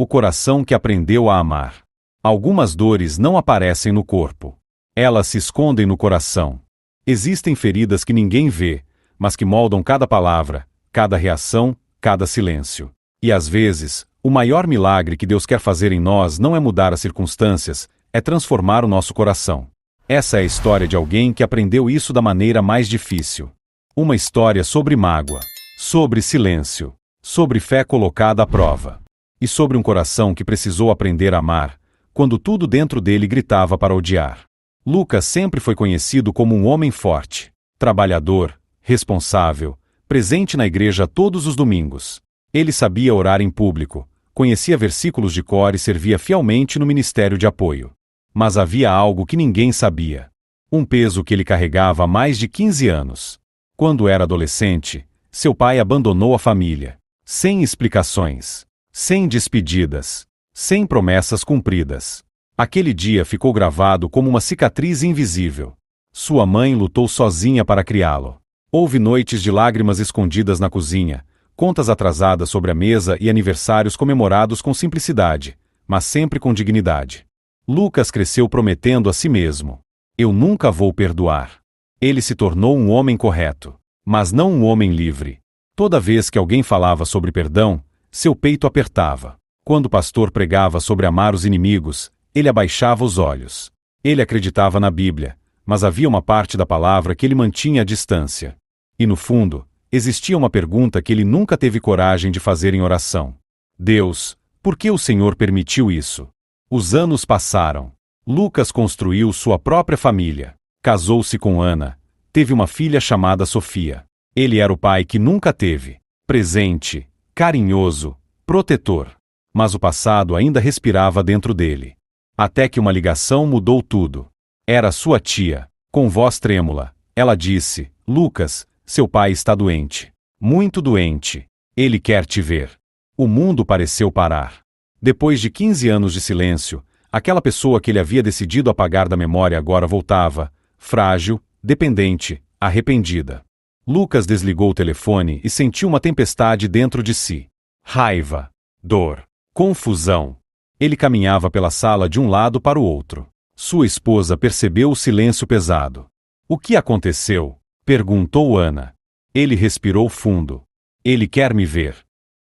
O coração que aprendeu a amar. Algumas dores não aparecem no corpo. Elas se escondem no coração. Existem feridas que ninguém vê, mas que moldam cada palavra, cada reação, cada silêncio. E às vezes, o maior milagre que Deus quer fazer em nós não é mudar as circunstâncias, é transformar o nosso coração. Essa é a história de alguém que aprendeu isso da maneira mais difícil. Uma história sobre mágoa, sobre silêncio, sobre fé colocada à prova. E sobre um coração que precisou aprender a amar, quando tudo dentro dele gritava para odiar. Lucas sempre foi conhecido como um homem forte, trabalhador, responsável, presente na igreja todos os domingos. Ele sabia orar em público, conhecia versículos de cor e servia fielmente no ministério de apoio. Mas havia algo que ninguém sabia. Um peso que ele carregava há mais de 15 anos. Quando era adolescente, seu pai abandonou a família, sem explicações, sem despedidas, sem promessas cumpridas. Aquele dia ficou gravado como uma cicatriz invisível. Sua mãe lutou sozinha para criá-lo. Houve noites de lágrimas escondidas na cozinha, contas atrasadas sobre a mesa e aniversários comemorados com simplicidade, mas sempre com dignidade. Lucas cresceu prometendo a si mesmo: eu nunca vou perdoar. Ele se tornou um homem correto, mas não um homem livre. Toda vez que alguém falava sobre perdão, seu peito apertava. Quando o pastor pregava sobre amar os inimigos, ele abaixava os olhos. Ele acreditava na Bíblia, mas havia uma parte da palavra que ele mantinha à distância. E no fundo, existia uma pergunta que ele nunca teve coragem de fazer em oração: Deus, por que o Senhor permitiu isso? Os anos passaram. Lucas construiu sua própria família. Casou-se com Ana. Teve uma filha chamada Sofia. Ele era o pai que nunca teve. Presente, carinhoso, protetor. Mas o passado ainda respirava dentro dele. Até que uma ligação mudou tudo. Era sua tia. Com voz trêmula, ela disse: Lucas, seu pai está doente. Muito doente. Ele quer te ver. O mundo pareceu parar. Depois de 15 anos de silêncio, aquela pessoa que ele havia decidido apagar da memória agora voltava, frágil, dependente, arrependida. Lucas desligou o telefone e sentiu uma tempestade dentro de si. Raiva, dor, confusão. Ele caminhava pela sala de um lado para o outro. Sua esposa percebeu o silêncio pesado. O que aconteceu? Perguntou Ana. Ele respirou fundo. Ele quer me ver.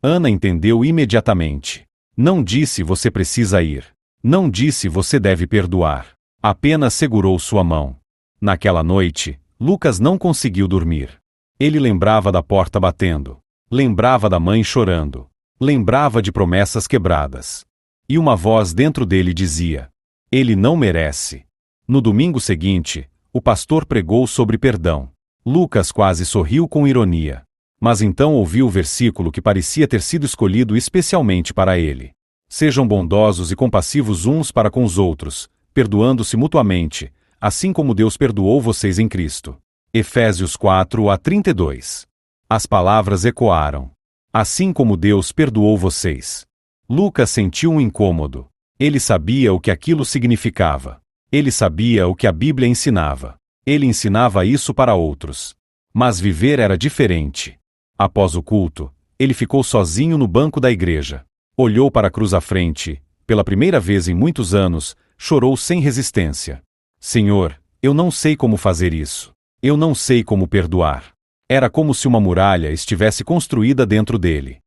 Ana entendeu imediatamente. Não disse você precisa ir. Não disse você deve perdoar. Apenas segurou sua mão. Naquela noite, Lucas não conseguiu dormir. Ele lembrava da porta batendo. Lembrava da mãe chorando. Lembrava de promessas quebradas. E uma voz dentro dele dizia: ele não merece. No domingo seguinte, o pastor pregou sobre perdão. Lucas quase sorriu com ironia. Mas então ouviu o versículo que parecia ter sido escolhido especialmente para ele. Sejam bondosos e compassivos uns para com os outros, perdoando-se mutuamente, assim como Deus perdoou vocês em Cristo. Efésios 4:32. As palavras ecoaram. Assim como Deus perdoou vocês. Lucas sentiu um incômodo. Ele sabia o que aquilo significava. Ele sabia o que a Bíblia ensinava. Ele ensinava isso para outros. Mas viver era diferente. Após o culto, ele ficou sozinho no banco da igreja. Olhou para a cruz à frente, pela primeira vez em muitos anos, chorou sem resistência. Senhor, eu não sei como fazer isso. Eu não sei como perdoar. Era como se uma muralha estivesse construída dentro dele.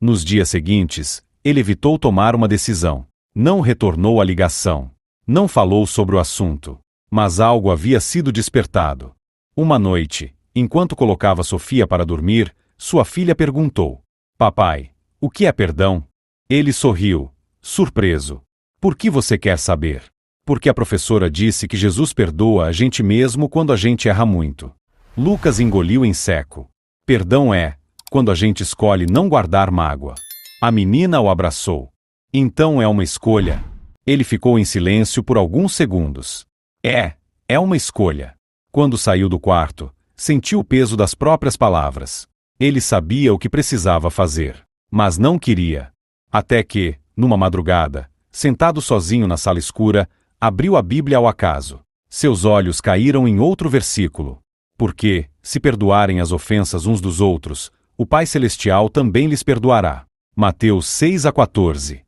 Nos dias seguintes, ele evitou tomar uma decisão. Não retornou à ligação. Não falou sobre o assunto. Mas algo havia sido despertado. Uma noite, enquanto colocava Sofia para dormir, sua filha perguntou: Papai, o que é perdão? Ele sorriu, surpreso. Por que você quer saber? Porque a professora disse que Jesus perdoa a gente mesmo quando a gente erra muito. Lucas engoliu em seco. Perdão é quando a gente escolhe não guardar mágoa. A menina o abraçou. Então é uma escolha. Ele ficou em silêncio por alguns segundos. É uma escolha. Quando saiu do quarto, sentiu o peso das próprias palavras. Ele sabia o que precisava fazer, mas não queria. Até que, numa madrugada, sentado sozinho na sala escura, abriu a Bíblia ao acaso. Seus olhos caíram em outro versículo. Porque, se perdoarem as ofensas uns dos outros, o Pai Celestial também lhes perdoará. Mateus 6:14.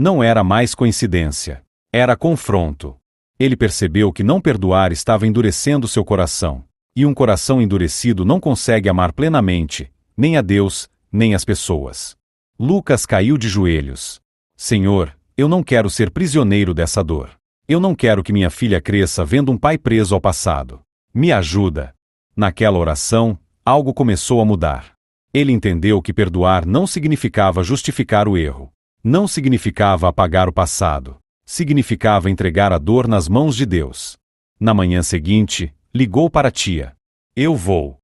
Não era mais coincidência. Era confronto. Ele percebeu que não perdoar estava endurecendo seu coração. E um coração endurecido não consegue amar plenamente, nem a Deus, nem as pessoas. Lucas caiu de joelhos. Senhor, eu não quero ser prisioneiro dessa dor. Eu não quero que minha filha cresça vendo um pai preso ao passado. Me ajuda. Naquela oração, algo começou a mudar. Ele entendeu que perdoar não significava justificar o erro. Não significava apagar o passado. Significava entregar a dor nas mãos de Deus. Na manhã seguinte, ligou para a tia. Eu vou.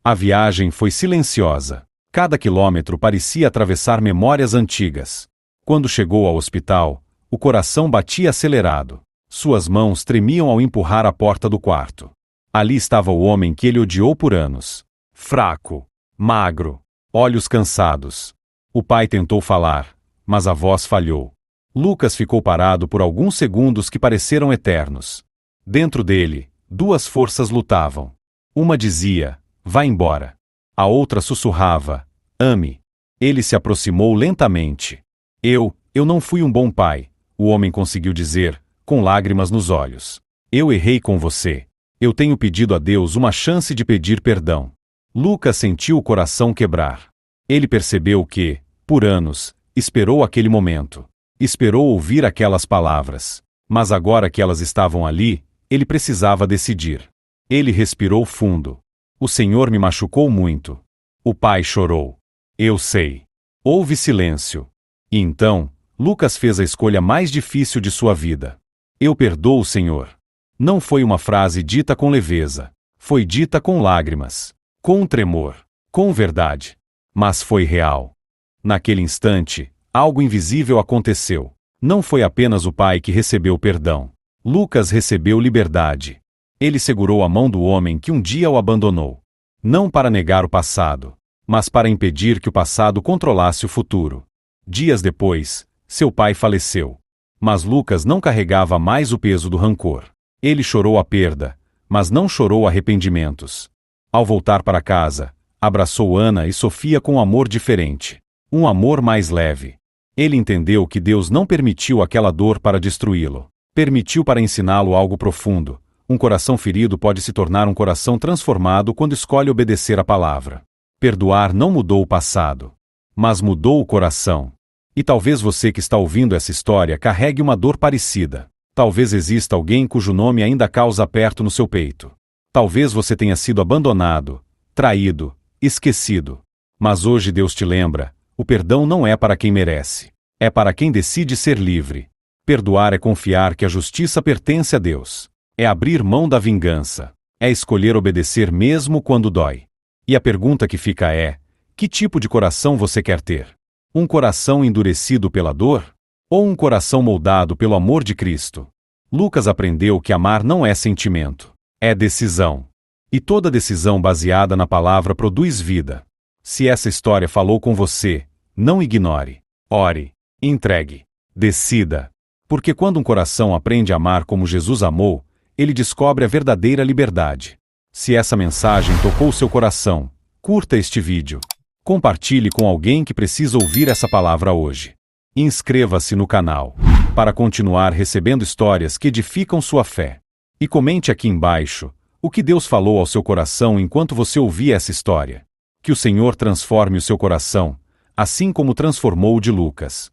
A viagem foi silenciosa. Cada quilômetro parecia atravessar memórias antigas. Quando chegou ao hospital, o coração batia acelerado. Suas mãos tremiam ao empurrar a porta do quarto. Ali estava o homem que ele odiou por anos. Fraco, magro, olhos cansados. O pai tentou falar, mas a voz falhou. Lucas ficou parado por alguns segundos que pareceram eternos. Dentro dele, duas forças lutavam. Uma dizia, vá embora. A outra sussurrava, ame. Ele se aproximou lentamente. Eu não fui um bom pai, o homem conseguiu dizer, com lágrimas nos olhos. Eu errei com você. Eu tenho pedido a Deus uma chance de pedir perdão. Lucas sentiu o coração quebrar. Ele percebeu que, por anos, esperou aquele momento. Esperou ouvir aquelas palavras. Mas agora que elas estavam ali, ele precisava decidir. Ele respirou fundo. O Senhor me machucou muito. O pai chorou. Eu sei. Houve silêncio. E então, Lucas fez a escolha mais difícil de sua vida. Eu perdoo o Senhor. Não foi uma frase dita com leveza. Foi dita com lágrimas, com tremor, com verdade. Mas foi real. Naquele instante, algo invisível aconteceu. Não foi apenas o pai que recebeu perdão. Lucas recebeu liberdade. Ele segurou a mão do homem que um dia o abandonou. Não para negar o passado, mas para impedir que o passado controlasse o futuro. Dias depois, seu pai faleceu. Mas Lucas não carregava mais o peso do rancor. Ele chorou a perda, mas não chorou arrependimentos. Ao voltar para casa, abraçou Ana e Sofia com um amor diferente. Um amor mais leve. Ele entendeu que Deus não permitiu aquela dor para destruí-lo. Permitiu para ensiná-lo algo profundo. Um coração ferido pode se tornar um coração transformado quando escolhe obedecer a palavra. Perdoar não mudou o passado, mas mudou o coração. E talvez você que está ouvindo essa história carregue uma dor parecida. Talvez exista alguém cujo nome ainda causa aperto no seu peito. Talvez você tenha sido abandonado, traído, esquecido. Mas hoje Deus te lembra, o perdão não é para quem merece. É para quem decide ser livre. Perdoar é confiar que a justiça pertence a Deus. É abrir mão da vingança. É escolher obedecer mesmo quando dói. E a pergunta que fica é: que tipo de coração você quer ter? Um coração endurecido pela dor? Ou um coração moldado pelo amor de Cristo? Lucas aprendeu que amar não é sentimento. É decisão. E toda decisão baseada na palavra produz vida. Se essa história falou com você, não ignore. Ore. Entregue. Decida. Porque quando um coração aprende a amar como Jesus amou, ele descobre a verdadeira liberdade. Se essa mensagem tocou seu coração, curta este vídeo. Compartilhe com alguém que precisa ouvir essa palavra hoje. Inscreva-se no canal, para continuar recebendo histórias que edificam sua fé. E comente aqui embaixo, o que Deus falou ao seu coração enquanto você ouvia essa história. Que o Senhor transforme o seu coração, assim como transformou o de Lucas.